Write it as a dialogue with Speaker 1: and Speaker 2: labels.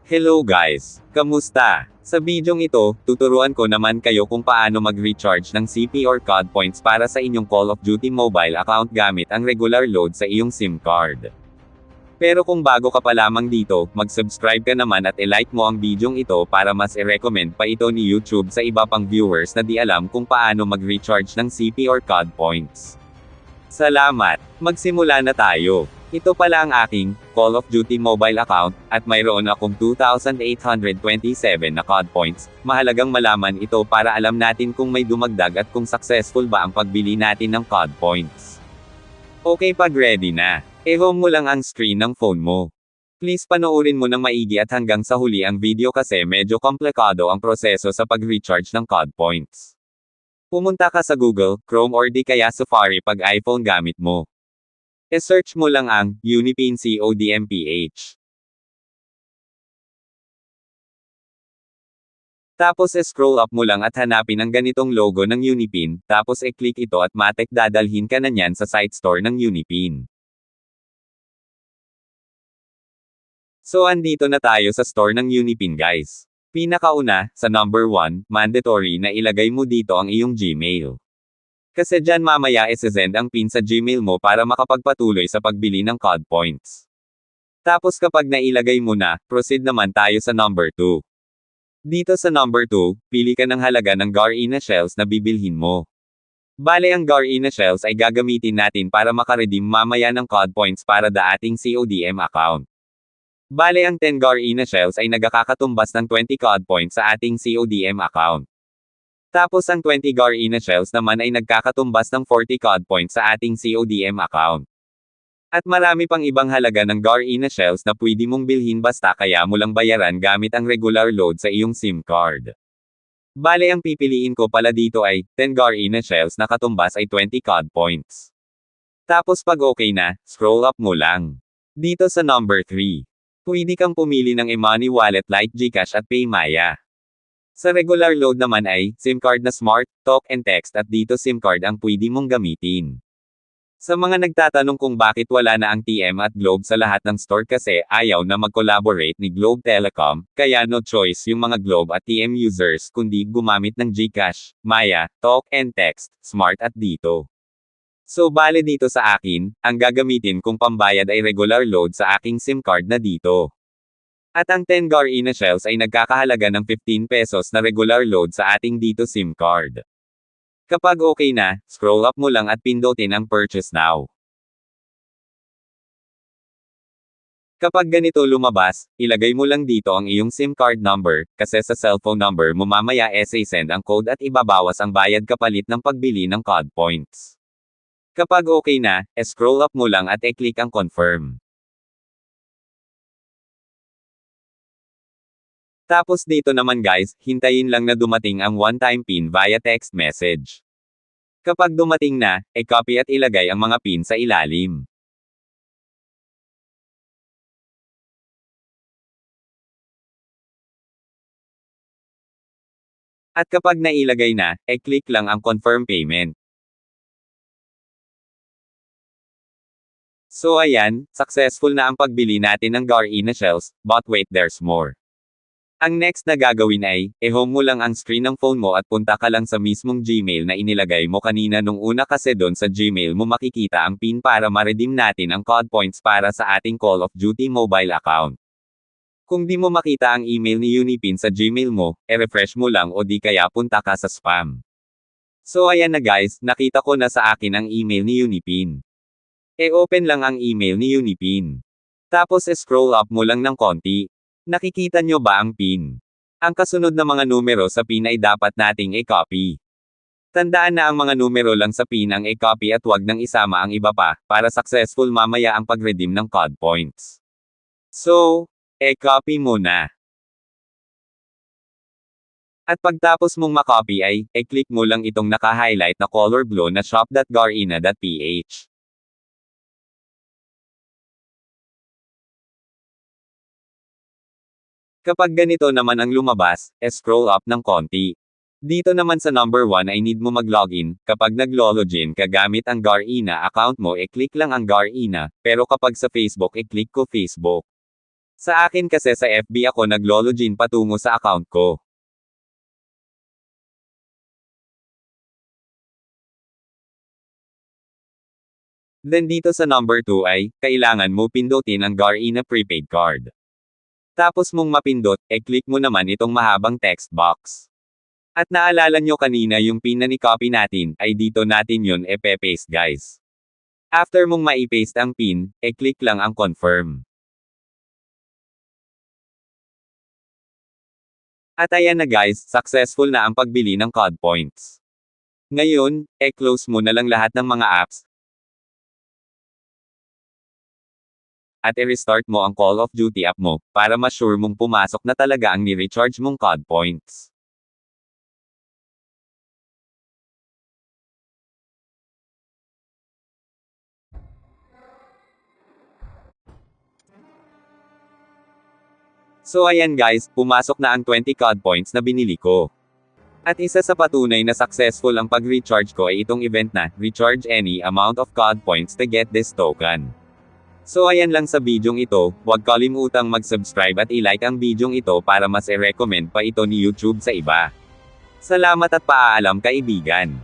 Speaker 1: Hello guys! Kamusta? Sa bidyong ito, tuturuan ko naman kayo kung paano mag-recharge ng CP or COD points para sa inyong Call of Duty mobile account gamit ang regular load sa iyong SIM card. Pero kung bago ka pa lamang dito, mag-subscribe ka naman at i-like mo ang bidyong ito para mas i-recommend pa ito ni YouTube sa iba pang viewers na di alam kung paano mag-recharge ng CP or COD points. Salamat! Magsimula na tayo! Ito pala ang aking Call of Duty mobile account, at mayroon akong 2,827 na COD points. Mahalagang malaman ito para alam natin kung may dumagdag at kung successful ba ang pagbili natin ng COD points. Okay, pag ready na, i-home mo lang ang screen ng phone mo. Please panoorin mo ng maigi at hanggang sa huli ang video kasi medyo komplikado ang proseso sa pag-recharge ng COD points. Pumunta ka sa Google, Chrome or di kaya Safari pag iPhone gamit mo. E-search mo lang ang Unipin CODMPH. Tapos scroll up mo lang at hanapin ang ganitong logo ng Unipin, tapos i-click ito at matik dadalhin ka na niyan sa site store ng Unipin. So andito na tayo sa store ng Unipin guys. Pinakauna, sa number 1, mandatory na ilagay mo dito ang iyong Gmail. Kasi dyan mamaya isesend ang PIN sa Gmail mo para makapagpatuloy sa pagbili ng COD points. Tapos kapag nailagay mo na, proceed naman tayo sa number 2. Dito sa number 2, pili ka ng halaga ng Garena shells na bibilhin mo. Bale ang Garena shells ay gagamitin natin para makaredeem mamaya ng COD points para da ating CODM account. Bale ang 10 Garena shells ay nagkakatumbas ng 20 COD points sa ating CODM account. Tapos ang 20 Garena shells naman ay nagkakatumbas ng 40 COD points sa ating CODM account. At marami pang ibang halaga ng Garena shells na pwede mong bilhin basta kaya mo lang bayaran gamit ang regular load sa iyong SIM card. Bale ang pipiliin ko pala dito ay 10 Garena shells na katumbas ay 20 COD points. Tapos pag okay na, scroll up mo lang. Dito sa number 3. Pwede kang pumili ng e-money wallet like GCash at PayMaya. Sa regular load naman ay, SIM card na Smart, Talk and Text at dito SIM card ang pwede mong gamitin. Sa mga nagtatanong kung bakit wala na ang TM at Globe sa lahat ng store kasi ayaw na mag-collaborate ni Globe Telecom, kaya no choice yung mga Globe at TM users kundi gumamit ng GCash, Maya, Talk and Text, Smart at dito. So bale dito sa akin, ang gagamitin kong pambayad ay regular load sa aking SIM card na dito. At ang 10 Garena shells ay nagkakahalaga ng 15 pesos na regular load sa ating dito SIM card. Kapag okay na, scroll up mo lang at pindutin ang Purchase Now. Kapag ganito lumabas, ilagay mo lang dito ang iyong SIM card number, kasi sa cellphone number mo mamaya send ang code at ibabawas ang bayad kapalit ng pagbili ng COD points. Kapag okay na, scroll up mo lang at i-click ang Confirm. Tapos dito naman guys, hintayin lang na dumating ang one-time PIN via text message. Kapag dumating na, i-copy at ilagay ang mga PIN sa ilalim. At kapag nailagay na, i-click lang ang Confirm Payment. So ayan, successful na ang pagbili natin ng Garena shells, but wait, there's more. Ang next na gagawin ay, i-home mo lang ang screen ng phone mo at punta ka lang sa mismong Gmail na inilagay mo kanina nung una kasi doon sa Gmail mo makikita ang PIN para ma-redeem natin ang COD points para sa ating Call of Duty mobile account. Kung di mo makita ang email ni Unipin sa Gmail mo, i-refresh mo lang o di kaya punta ka sa spam. So ayan na guys, nakita ko na sa akin ang email ni Unipin. I-open lang ang email ni Unipin. Tapos scroll up mo lang ng konti. Nakikita nyo ba ang PIN? Ang kasunod na mga numero sa PIN ay dapat nating i-copy. Tandaan na ang mga numero lang sa PIN ang i-copy at wag nang isama ang iba pa, para successful mamaya ang pag-redeem ng COD points. So, i-copy mo na. At pagtapos mong makopy ay, i-click mo lang itong naka-highlight na color blue na shop.garena.ph. Kapag ganito naman ang lumabas, scroll up ng konti. Dito naman sa number 1 ay need mo mag-login. Kapag nag-login ka gamit ang Garena account mo, i-click lang ang Garena, pero kapag sa Facebook, i-click ko Facebook. Sa akin kasi sa FB ako naglo-login patungo sa account ko. Then dito sa number 2 ay, kailangan mo pindutin ang Garena prepaid card. Tapos mong mapindot, click mo naman itong mahabang text box. At naalala nyo kanina yung pin na ni-copy natin, ay dito natin yun paste guys. After mong maipaste ang pin, click lang ang confirm. At ayan na guys, successful na ang pagbili ng COD points. Ngayon, close mo na lang lahat ng mga apps. At i-restart mo ang Call of Duty app mo, para ma-sure mong pumasok na talaga ang ni-recharge mong COD points. So ayan guys, pumasok na ang 20 COD points na binili ko. At isa sa patunay na successful ang pag-recharge ko ay itong event na, recharge any amount of COD points to get this token. So ayan lang sa bidyong ito, huwag kalimutang mag-subscribe at i-like ang bidyong ito para mas i-recommend pa ito ni YouTube sa iba. Salamat at paalam kaibigan.